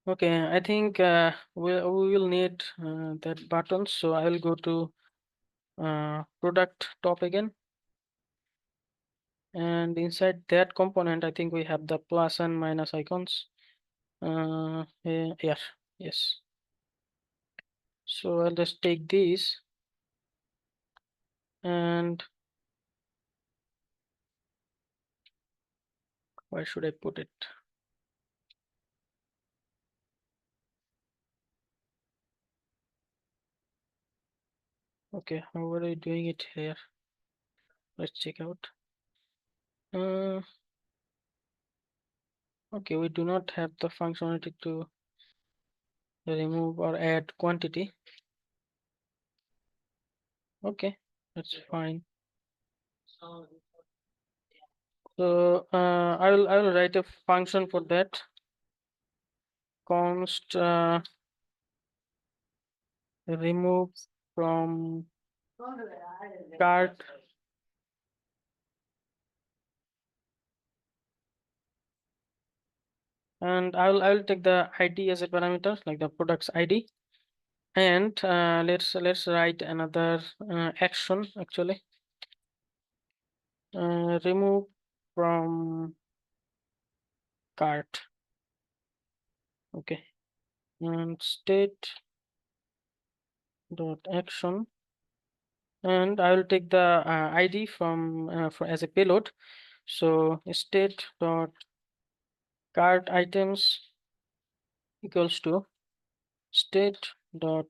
Okay, I think we will need that button. So I will go to product top again. And inside that component, I think we have the plus and minus icons. Yeah, yes. So I'll just take these and where should I put it? Okay, how are we doing it here? Let's check out. Uh, okay, we do not have the functionality to remove or add quantity. Okay, that's fine. So I will write a function for that. Const remove from cart, and I will take the ID as a parameter, like the product's ID. And let's write another action actually. Remove from cart. Okay, and state dot action, and I will take the ID from for as a payload. So state dot cart items equals to state dot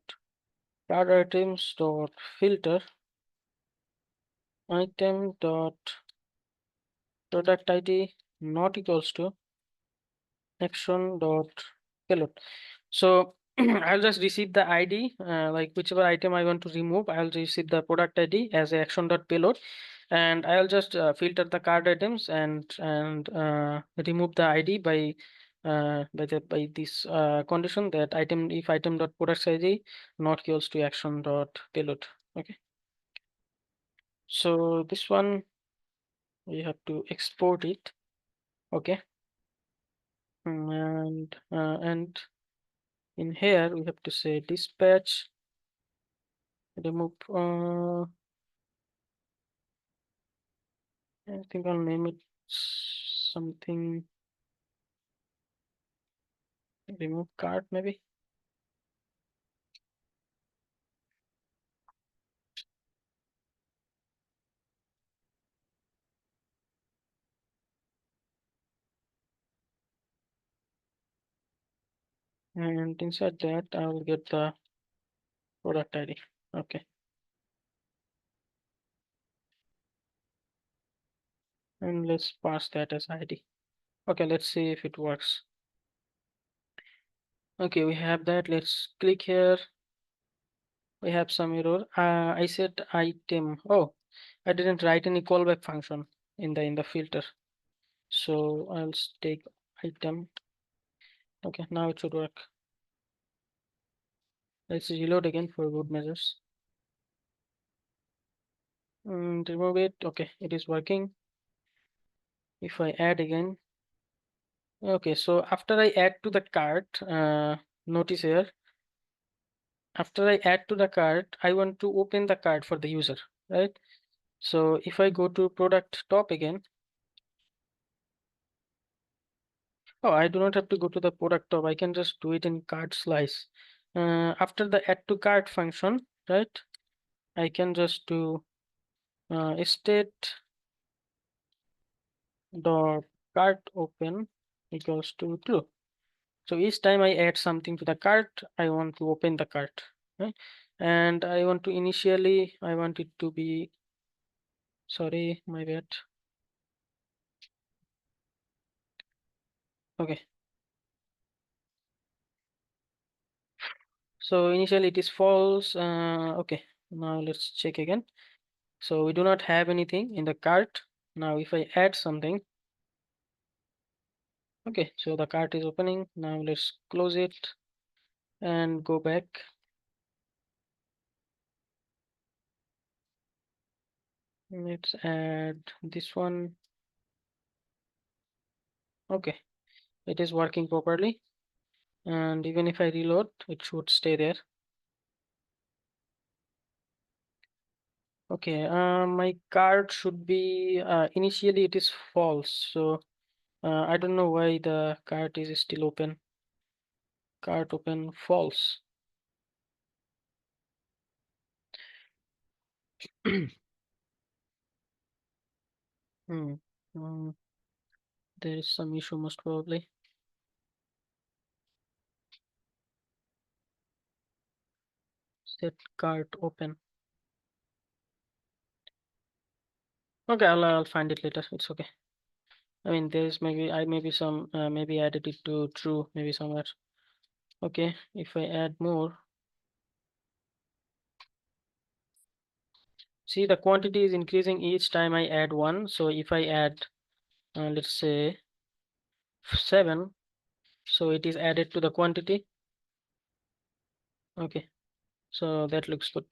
cart items dot filter item dot product ID not equals to action dot payload. So I'll just receive the ID, like whichever item I want to remove, I'll receive the product ID as a action dot payload, and I'll just filter the card items and remove the ID by this condition that item if item dot product ID not equals to action dot payload. Okay, so this one we have to export it. Okay, and in here we have to say dispatch remove. I think I'll name it something remove cart maybe. And inside that I will get the product ID. Okay. And let's pass that as ID. Okay, let's see if it works. Okay, we have that. Let's click here. We have some error. I said item. Oh, I didn't write any callback function in the filter. So I'll take item. Okay, now it should work. Let's reload again for good measures. And remove it. Okay, it is working. If I add again. Okay, so after I add to the cart, notice here, after I add to the cart, I want to open the cart for the user, right? So if I go to product top again, oh, I do not have to go to the product top. I can just do it in cart slice. After the add to cart function, right? I can just do state dot cart open equals to true. So each time I add something to the cart, I want to open the cart, right? And I want to initially, I want it to be, sorry, my bad. Okay. So initially it is false. Okay. Now let's check again. So we do not have anything in the cart. Now if I add something, okay, so the cart is opening. Now let's close it and go back. Let's add this one. Okay, it is working properly. And even if I reload, it should stay there. Okay, my cart should be initially it is false, so I don't know why the cart is still open. Cart open false. Hmm. hmm, there is some issue most probably. Set cart open. Okay, I'll find it later. It's okay. I mean, there's maybe some maybe added it to true maybe somewhere. Okay, if I add more, see the quantity is increasing each time I add one. So if I add let's say 7, so it is added to the quantity. Okay, so that looks good.